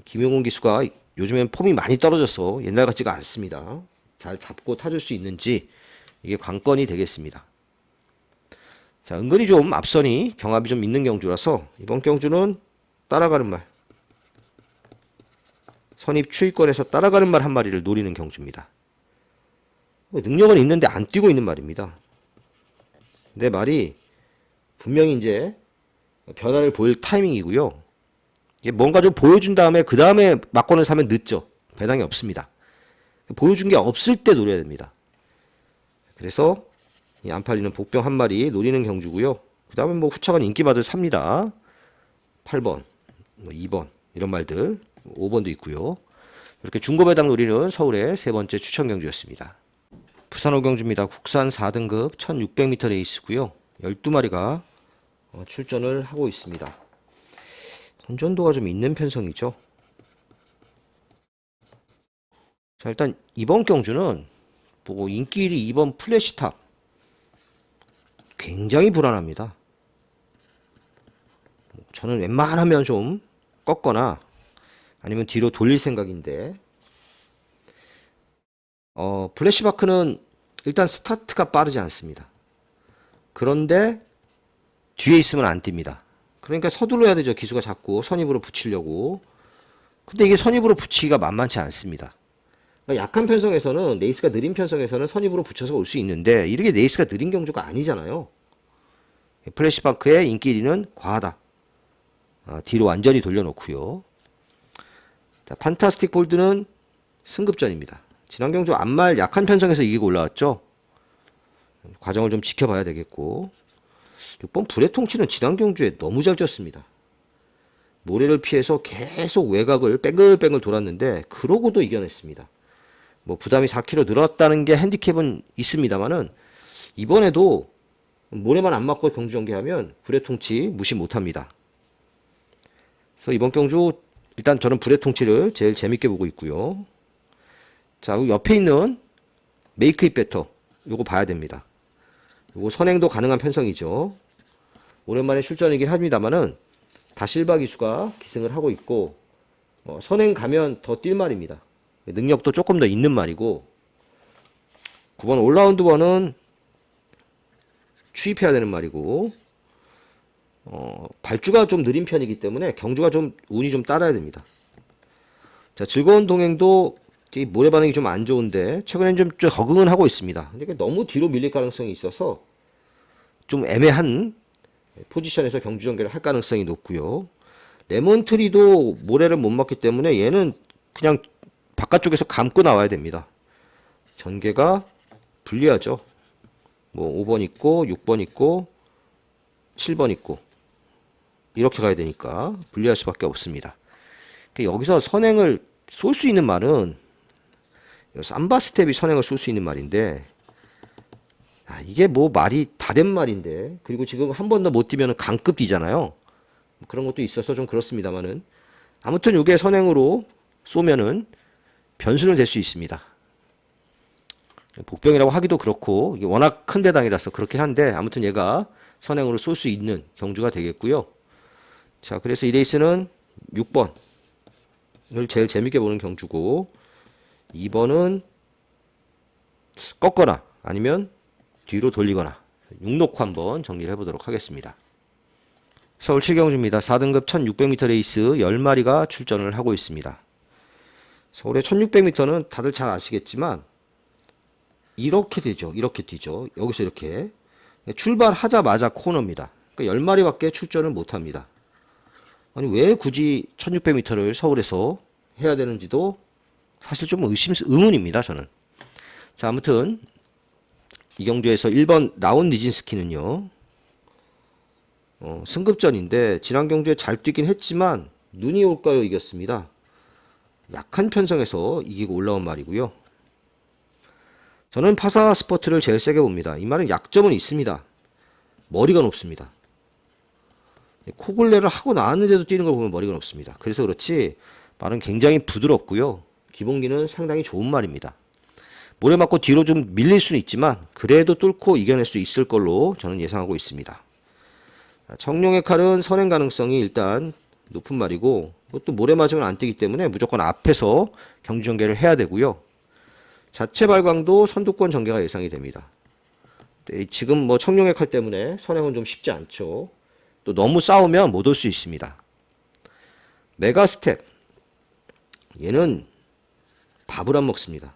김용훈 기수가 요즘엔 폼이 많이 떨어져서 옛날 같지가 않습니다. 잘 잡고 타줄 수 있는지 이게 관건이 되겠습니다. 자, 은근히 좀 앞선이 경합이 좀 있는 경주라서 이번 경주는 따라가는 말, 선입 추위권에서 따라가는 말 한 마리를 노리는 경주입니다. 능력은 있는데 안 뛰고 있는 말입니다. 내 말이 분명히 이제 변화를 보일 타이밍이고요. 이게 뭔가 좀 보여준 다음에 그 다음에 막권을 사면 늦죠. 배당이 없습니다. 보여준 게 없을 때 노려야 됩니다. 그래서 이 안 팔리는 복병 한 마리 노리는 경주고요. 그 다음에 뭐 후차관 인기마들 삽니다. 8번, 뭐 2번 이런 말들, 5번도 있고요. 이렇게 중고배당 노리는 서울의 세 번째 추천 경주였습니다. 부산호 경주입니다. 국산 4등급 1600m 레이스고요. 12마리가 출전을 하고 있습니다. 선전도가 좀 있는 편성이죠. 자, 일단 이번 경주는 뭐 인기 1위 2번 플래시탑 굉장히 불안합니다. 저는 웬만하면 좀 꺾거나 아니면 뒤로 돌릴 생각인데 플래시바크는 일단 스타트가 빠르지 않습니다. 그런데 뒤에 있으면 안 뜁니다. 그러니까 서둘러야 되죠. 기수가 자꾸 선입으로 붙이려고. 근데 이게 선입으로 붙이기가 만만치 않습니다. 그러니까 약한 편성에서는 레이스가 느린 편성에서는 선입으로 붙여서 올 수 있는데 이렇게 레이스가 느린 경주가 아니잖아요. 플래시바크의 인기 1위는 과하다. 뒤로 완전히 돌려놓고요. 자, 판타스틱 볼드는 승급전입니다. 지난 경주 안말 약한 편성에서 이기고 올라왔죠. 과정을 좀 지켜봐야 되겠고 6번 불의 통치는 지난 경주에 너무 잘 쪘습니다. 모래를 피해서 계속 외곽을 뺑글뺑글 돌았는데 그러고도 이겨냈습니다. 뭐 부담이 4kg 늘었다는 게 핸디캡은 있습니다만은 이번에도 모래만 안 맞고 경주 전개하면 불의 통치 무시 못합니다. 그래서 이번 경주 일단 저는 불의 통치를 제일 재밌게 보고 있고요. 자, 옆에 있는 메이크 잇 베터 요거 봐야 됩니다. 요거 선행도 가능한 편성이죠. 오랜만에 출전이긴 합니다만은 다실바 기수가 기승을 하고 있고 선행 가면 더 뛸 말입니다. 능력도 조금 더 있는 말이고 9번 올라운드 번은 추입해야 되는 말이고 발주가 좀 느린 편이기 때문에 경주가 좀 운이 좀 따라야 됩니다. 자, 즐거운 동행도 모래 반응이 좀 안 좋은데 최근엔 좀 적응은 하고 있습니다. 근데 너무 뒤로 밀릴 가능성이 있어서 좀 애매한 포지션에서 경주 전개를 할 가능성이 높고요. 레몬트리도 모래를 못 맞기 때문에 얘는 그냥 바깥쪽에서 감고 나와야 됩니다. 전개가 불리하죠. 뭐 5번 있고 6번 있고 7번 있고 이렇게 가야 되니까 불리할 수밖에 없습니다. 여기서 선행을 쏠 수 있는 말은 삼바 스텝이 선행을 쏠 수 있는 말인데 이게 뭐 말이 다 된 말인데 그리고 지금 한 번 더 못 뛰면 강급 뛰잖아요. 그런 것도 있어서 좀 그렇습니다만은 아무튼 이게 선행으로 쏘면은 변수는 될 수 있습니다. 복병이라고 하기도 그렇고 이게 워낙 큰 배당이라서 그렇긴 한데 아무튼 얘가 선행으로 쏠 수 있는 경주가 되겠고요. 자, 그래서 이 레이스는 6번을 제일 재밌게 보는 경주고 2번은 꺾거나 아니면 뒤로 돌리거나 6놓고 한번 정리를 해보도록 하겠습니다. 서울 7경주입니다. 4등급 1600m 레이스 10마리가 출전을 하고 있습니다. 서울의 1600m는 다들 잘 아시겠지만 이렇게 되죠. 이렇게 뛰죠. 여기서 이렇게 출발하자마자 코너입니다. 그러니까 10마리밖에 출전을 못합니다. 아니 왜 굳이 1600m를 서울에서 해야 되는지도 사실 좀 의문입니다. 저는. 자, 아무튼 이 경주에서 1번 라온 니진스키는요 승급전인데 지난 경주에 잘 뛰긴 했지만 눈이 올까요 이겼습니다. 약한 편성에서 이기고 올라온 말이고요. 저는 파사 스퍼트를 제일 세게 봅니다. 이 말은 약점은 있습니다. 머리가 높습니다. 코굴레를 하고 나왔는데도 뛰는 걸 보면 머리가 높습니다. 그래서 그렇지 말은 굉장히 부드럽고요. 기본기는 상당히 좋은 말입니다. 모래 맞고 뒤로 좀 밀릴 수는 있지만 그래도 뚫고 이겨낼 수 있을 걸로 저는 예상하고 있습니다. 청룡의 칼은 선행 가능성이 일단 높은 말이고 또 모래 맞으면 안 뛰기 때문에 무조건 앞에서 경주 전개를 해야 되고요. 자체 발광도 선두권 전개가 예상이 됩니다. 지금 뭐 청룡의 칼 때문에 선행은 좀 쉽지 않죠. 또 너무 싸우면 못 올 수 있습니다. 메가스텝 얘는 밥을 안 먹습니다.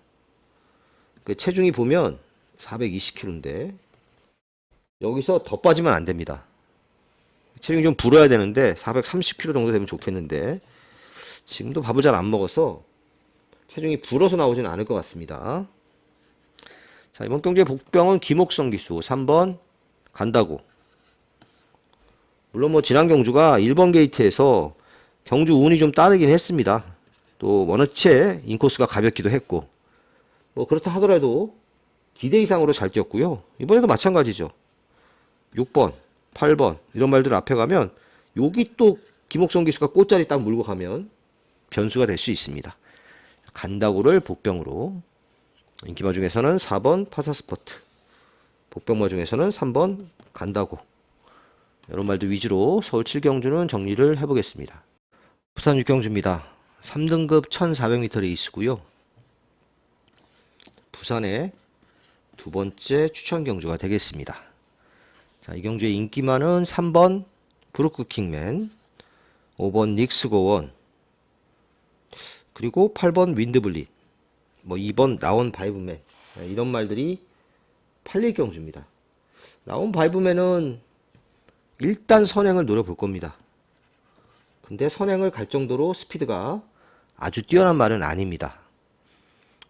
그 체중이 보면 420kg인데 여기서 더 빠지면 안 됩니다. 체중이 좀 불어야 되는데 430kg 정도 되면 좋겠는데 지금도 밥을 잘 안 먹어서 체중이 불어서 나오지는 않을 것 같습니다. 자, 이번 경주의 복병은 김옥성 기수 3번 간다고. 물론 뭐 지난 경주가 1번 게이트에서 경주 운이 좀 따르긴 했습니다. 또 워낙에 인코스가 가볍기도 했고 뭐 그렇다 하더라도 기대 이상으로 잘 뛰었고요. 이번에도 마찬가지죠. 6번, 8번 이런 말들 앞에 가면 여기 또 김옥성 기수가 꽃자리 딱 물고 가면 변수가 될 수 있습니다. 간다고를 복병으로, 인기마 중에서는 4번 파사스포트, 복병마 중에서는 3번 간다고, 이런 말들 위주로 서울 7경주는 정리를 해보겠습니다. 부산 6경주입니다. 3등급 1400m 레이스고요. 부산의 두 번째 추천 경주가 되겠습니다. 자, 이 경주의 인기마는 3번 브루크 킹맨, 5번 닉스고원, 그리고 8번 윈드블릿, 뭐 2번 나온 바이브맨, 이런 말들이 팔릴 경주입니다. 나온 바이브맨은 일단 선행을 노려볼 겁니다. 근데 선행을 갈 정도로 스피드가 아주 뛰어난 말은 아닙니다.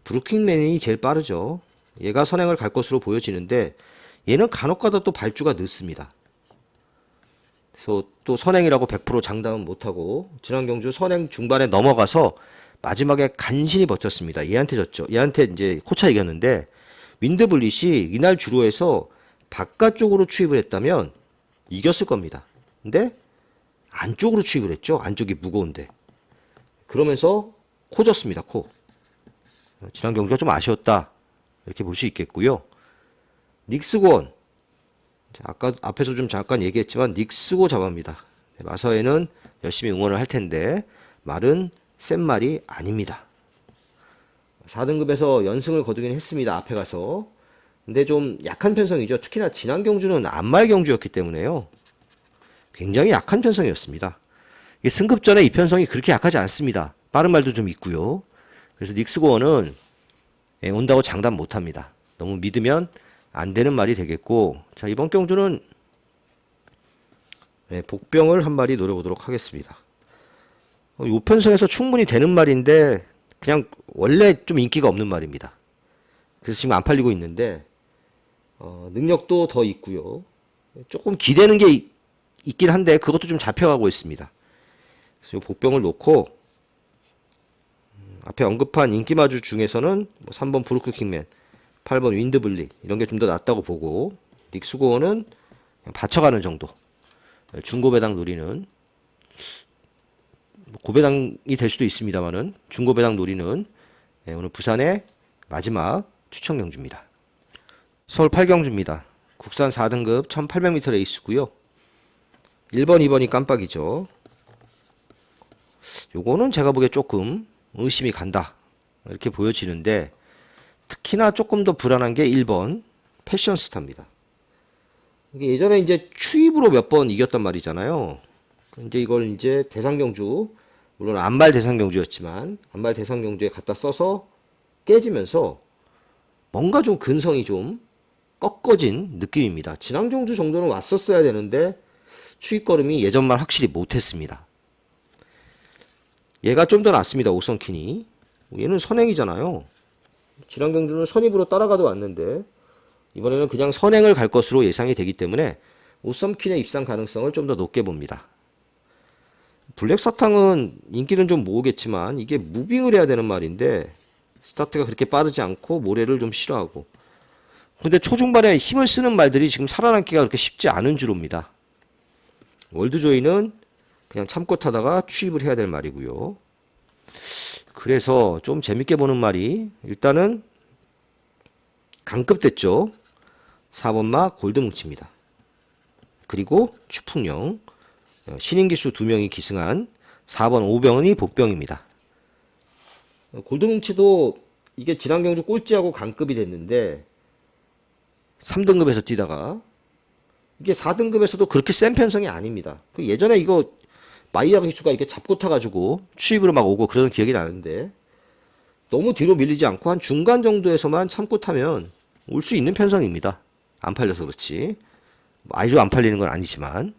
브루킹맨이 제일 빠르죠. 얘가 선행을 갈 것으로 보여지는데 얘는 간혹가다 또 발주가 늦습니다. 그래서 또 선행이라고 100% 장담은 못하고 지난 경주 선행 중반에 넘어가서 마지막에 간신히 버텼습니다. 얘한테 졌죠. 얘한테 이제 코차 이겼는데 윈드블릿이 이날 주로에서 바깥쪽으로 추입을 했다면 이겼을 겁니다. 근데 안쪽으로 추입을 했죠. 안쪽이 무거운데. 그러면서 코 졌습니다. 코. 지난 경주가 좀 아쉬웠다. 이렇게 볼 수 있겠고요. 닉스고원. 아까 앞에서 좀 잠깐 얘기했지만 닉스고 잡아입니다. 마서에는 열심히 응원을 할 텐데 말은 센 말이 아닙니다. 4등급에서 연승을 거두긴 했습니다. 앞에 가서. 근데 좀 약한 편성이죠. 특히나 지난 경주는 안말 경주였기 때문에요. 굉장히 약한 편성이었습니다. 승급 전에 이 편성이 그렇게 약하지 않습니다. 빠른 말도 좀 있고요. 그래서 닉스고원은 온다고 장담 못합니다. 너무 믿으면 안 되는 말이 되겠고, 자, 이번 경주는 복병을 한 마리 노려보도록 하겠습니다. 이 편성에서 충분히 되는 말인데 그냥 원래 좀 인기가 없는 말입니다. 그래서 지금 안 팔리고 있는데 능력도 더 있고요. 조금 기대는 게 있긴 한데 그것도 좀 잡혀가고 있습니다. 그래서 이 복병을 놓고 앞에 언급한 인기마주 중에서는 뭐 3번 브루크 킹맨, 8번 윈드블릿 이런 게 좀 더 낫다고 보고, 닉스고어는 받쳐가는 정도, 중고배당 노리는, 고배당이 될 수도 있습니다만은 중고배당 노리는 오늘 부산의 마지막 추천 경주입니다. 서울 8경주입니다. 국산 4등급 1800m 레이스고요. 1번, 2번이 깜빡이죠. 요거는 제가 보기에 조금 의심이 간다 이렇게 보여지는데, 특히나 조금 더 불안한 게 1번 패션스타입니다. 이게 예전에 이제 추입으로 몇 번 이겼단 말이잖아요. 이제 이걸 이제 대상경주, 물론 안발 대상경주였지만 안발 대상경주에 갖다 써서 깨지면서 뭔가 좀 근성이 좀 꺾어진 느낌입니다. 지난 경주 정도는 왔었어야 되는데 추입걸음이 예전만 확실히 못했습니다. 얘가 좀 더 낫습니다. 오성킨이. 얘는 선행이잖아요. 지난 경주는 선입으로 따라가도 왔는데 이번에는 그냥 선행을 갈 것으로 예상이 되기 때문에 오썸킨의 입상 가능성을 좀 더 높게 봅니다. 블랙사탕은 인기는 좀 모으겠지만 이게 무빙을 해야 되는 말인데 스타트가 그렇게 빠르지 않고 모래를 좀 싫어하고 근데 초중반에 힘을 쓰는 말들이 지금 살아남기가 그렇게 쉽지 않은 주로입니다. 월드조이는 그냥 참고 타다가 취입을 해야 될 말이고요. 그래서 좀 재밌게 보는 말이 일단은 강급됐죠. 4번마 골드뭉치입니다. 그리고 추풍령 신인기수 2명이 기승한 4번 5병이 복병입니다. 골드뭉치도 이게 지난 경주 꼴찌하고 강급이 됐는데 3등급에서 뛰다가 이게 4등급에서도 그렇게 센 편성이 아닙니다. 그 예전에 이거 마이야가 기수가 이렇게 잡고 타가지고 추입으로 막 오고 그러는 기억이 나는데 너무 뒤로 밀리지 않고 한 중간 정도에서만 참고 타면 올 수 있는 편성입니다. 안 팔려서 그렇지. 아주 안 팔리는 건 아니지만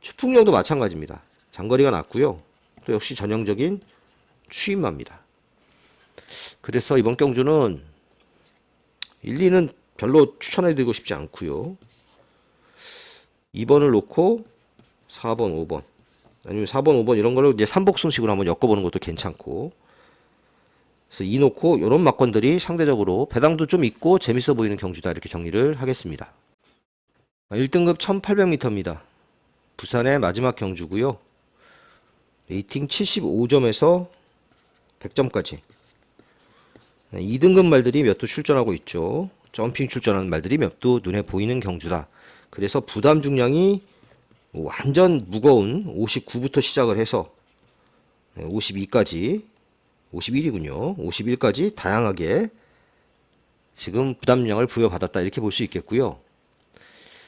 추풍령도 마찬가지입니다. 장거리가 낮고요. 또 역시 전형적인 추임마입니다. 그래서 이번 경주는 1, 2는 별로 추천해드리고 싶지 않고요. 2번을 놓고 4번, 5번 아니면 4번, 5번 이런 걸로 이제 3복승식으로 한번 엮어보는 것도 괜찮고 그래서 2 놓고 이런 막건들이 상대적으로 배당도 좀 있고 재밌어 보이는 경주다 이렇게 정리를 하겠습니다. 1등급 1800m입니다. 부산의 마지막 경주고요. 레이팅 75점에서 100점까지 2등급 말들이 몇 도 출전하고 있죠. 점핑 출전하는 말들이 몇 도 눈에 보이는 경주다. 그래서 부담 중량이 완전 무거운 59부터 시작을 해서 52까지 51이군요. 51까지 다양하게 지금 부담량을 부여받았다 이렇게 볼 수 있겠고요.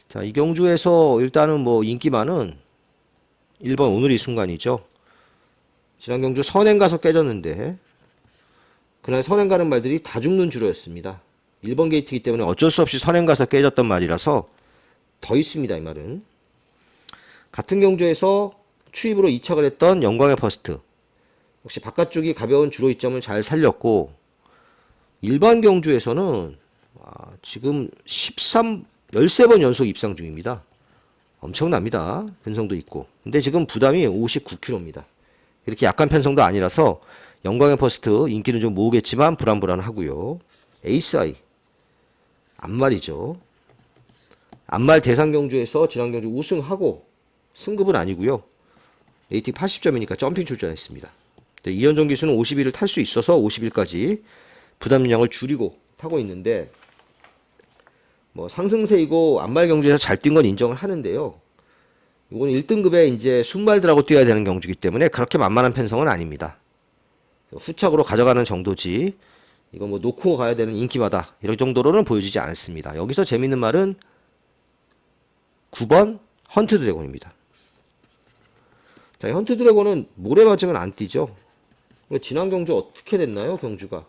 자, 이 경주에서 일단은 뭐 인기 많은 1번 오늘 이 순간이죠. 지난 경주 선행 가서 깨졌는데 그날 선행 가는 말들이 다 죽는 주로였습니다. 1번 게이트이기 때문에 어쩔 수 없이 선행 가서 깨졌던 말이라서 더 있습니다. 이 말은. 같은 경주에서 추입으로 2착을 했던 영광의 퍼스트 역시 바깥쪽이 가벼운 주로 이점을 잘 살렸고 일반 경주에서는 지금 13번 연속 입상 중입니다. 엄청납니다. 근성도 있고. 근데 지금 부담이 59kg입니다. 이렇게 약간 편성도 아니라서 영광의 퍼스트 인기는 좀 모으겠지만 불안불안하고요. 에이스아이 안말이죠. 안말 대상 경주에서 지난 경주 우승하고 승급은 아니고요. 레이팅 80점이니까 점핑 출전했습니다. 이현정 기수는 51을 탈 수 있어서 51까지 부담량을 줄이고 타고 있는데 뭐 상승세이고 안말 경주에서 잘 뛴 건 인정을 하는데요. 이건 1등급에 이제 순말들하고 뛰어야 되는 경주이기 때문에 그렇게 만만한 편성은 아닙니다. 후착으로 가져가는 정도지 이거 뭐 놓고 가야 되는 인기마다 이런 정도로는 보여지지 않습니다. 여기서 재밌는 말은 9번 헌트 드래곤입니다. 자, 헌트 드래곤은 모래맞으면 안 뛰죠. 지난 경주 어떻게 됐나요? 경주가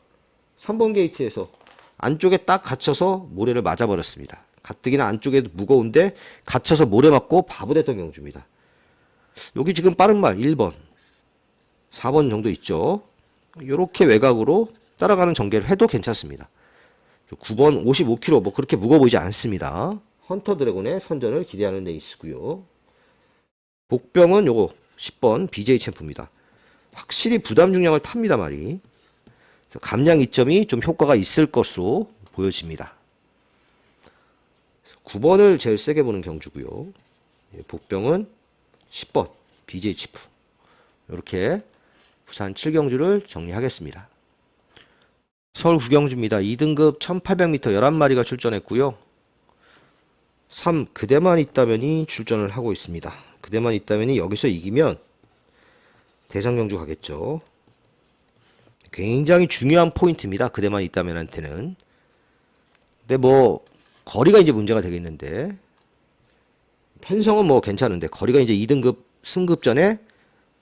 3번 게이트에서 안쪽에 딱 갇혀서 모래를 맞아버렸습니다. 가뜩이나 안쪽에 무거운데 갇혀서 모래 맞고 바보 됐던 경주입니다. 여기 지금 빠른 말 1번 4번 정도 있죠. 이렇게 외곽으로 따라가는 전개를 해도 괜찮습니다. 9번 55kg 뭐 그렇게 무거워 보이지 않습니다. 헌터 드래곤의 선전을 기대하는 레이스고요. 복병은 요거 10번 BJ 챔프입니다. 확실히 부담 중량을 탑니다 말이. 감량 이점이 좀 효과가 있을 것으로 보여집니다. 9번을 제일 세게 보는 경주고요. 복병은 10번 BJ 챔프. 이렇게 부산 7경주를 정리하겠습니다. 서울 9경주입니다. 2등급 1800m 11마리가 출전했고요. 3 그대만 있다면이 출전을 하고 있습니다. 그대만 있다면이 여기서 이기면 대상경주 가겠죠. 굉장히 중요한 포인트입니다. 그대만 있다면한테는. 근데 뭐 거리가 이제 문제가 되겠는데 편성은 뭐 괜찮은데 거리가 이제 2등급 승급 전에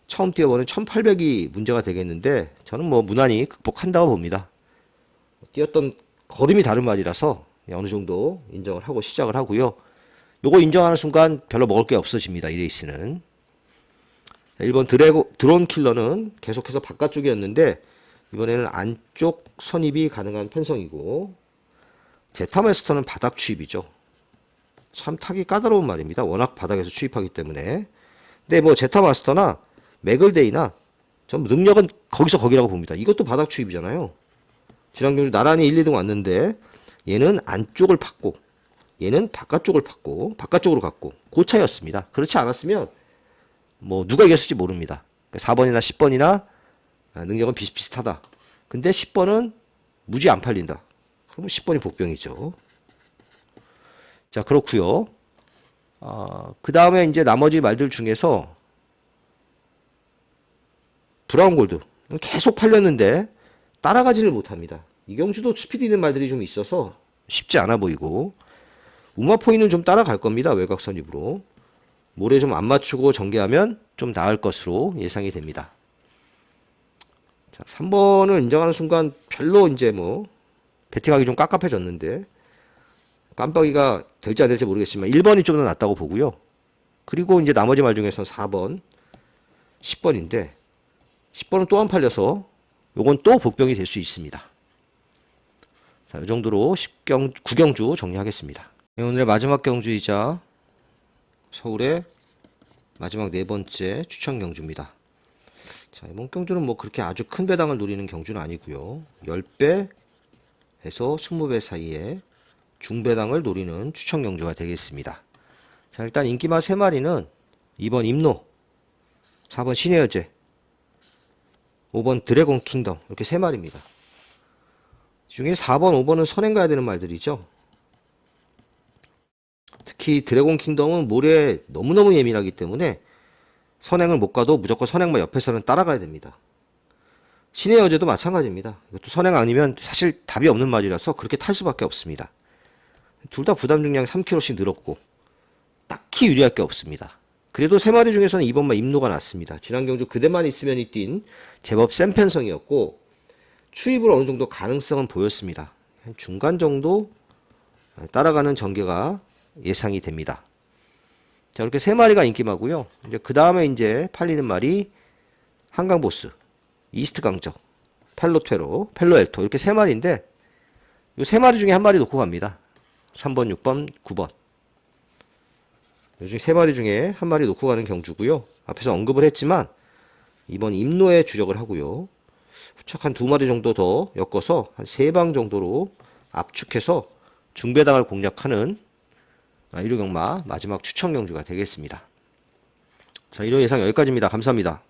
처음 뛰어보는 1800이 문제가 되겠는데 저는 뭐 무난히 극복한다고 봅니다. 뛰었던 걸음이 다른 말이라서 어느 정도 인정을 하고 시작을 하고요. 요거 인정하는 순간 별로 먹을 게 없어집니다. 이 레이스는. 1번 드론 킬러는 계속해서 바깥쪽이었는데 이번에는 안쪽 선입이 가능한 편성이고 제타마스터는 바닥 추입이죠. 참 타기 까다로운 말입니다. 워낙 바닥에서 추입하기 때문에. 근데 뭐 제타마스터나 맥을데이나 전 능력은 거기서 거기라고 봅니다. 이것도 바닥 추입이잖아요. 지난 경주 나란히 1, 2등 왔는데 얘는 안쪽을 팠고 얘는 바깥쪽을 팠고 바깥쪽으로 갔고 그 차이였습니다. 그렇지 않았으면 뭐 누가 이겼을지 모릅니다. 4번이나 10번이나 능력은 비슷비슷하다. 근데 10번은 무지 안 팔린다. 그러면 10번이 복병이죠. 자, 그렇고요. 그 다음에 이제 나머지 말들 중에서 브라운 골드 계속 팔렸는데 따라가지를 못합니다. 이 경주도 스피드 있는 말들이 좀 있어서 쉽지 않아 보이고 우마포인은 좀 따라갈 겁니다. 외곽 선입으로. 모래 좀 안 맞추고 전개하면 좀 나을 것으로 예상이 됩니다. 자, 3번을 인정하는 순간 별로 이제 뭐 배팅하기 좀 깝깝해졌는데 깜빡이가 될지 안 될지 모르겠지만 1번이 좀 더 낫다고 보고요. 그리고 이제 나머지 말 중에서 4번, 10번인데 10번은 또 안 팔려서 요건 또 복병이 될 수 있습니다. 자, 이 정도로 9경주 정리하겠습니다. 오늘의 마지막 경주이자 서울의 마지막 네 번째 추천 경주입니다. 자, 이번 경주는 뭐 그렇게 아주 큰 배당을 노리는 경주는 아니고요. 10배에서 20배 사이에 중배당을 노리는 추천 경주가 되겠습니다. 자, 일단 인기마 3마리는 2번 임노, 4번 신의 여제, 5번 드래곤 킹덤 이렇게 3마리입니다. 중에 4번, 5번은 선행 가야 되는 말들이죠. 특히 드래곤 킹덤은 모래에 너무너무 예민하기 때문에 선행을 못 가도 무조건 선행만 옆에서는 따라가야 됩니다. 신의 여제도 마찬가지입니다. 이것도 선행 아니면 사실 답이 없는 말이라서 그렇게 탈 수밖에 없습니다. 둘 다 부담 중량이 3kg씩 늘었고 딱히 유리할 게 없습니다. 그래도 3마리 중에서는 2번만 임노가 낫습니다. 지난 경주 그대만 있으면 뛴 제법 센 편성이었고 추입을 어느 정도 가능성은 보였습니다. 한 중간 정도 따라가는 전개가 예상이 됩니다. 자, 이렇게 3마리가 인기마고요. 이제 그 다음에 이제 팔리는 말이 한강보스, 이스트 강적, 펠로테로, 펠로엘토 이렇게 3마리인데 이 3마리 중에 한 마리 놓고 갑니다. 3번, 6번, 9번. 이 중에 3마리 중에 한 마리 놓고 가는 경주고요. 앞에서 언급을 했지만 이번 임노에 주력을 하고요. 후착 한 2마리 정도 더 엮어서 한 3방 정도로 압축해서 중배당을 공략하는 1호 경마 마지막 추천 경주가 되겠습니다. 자, 1호 예상 여기까지입니다. 감사합니다.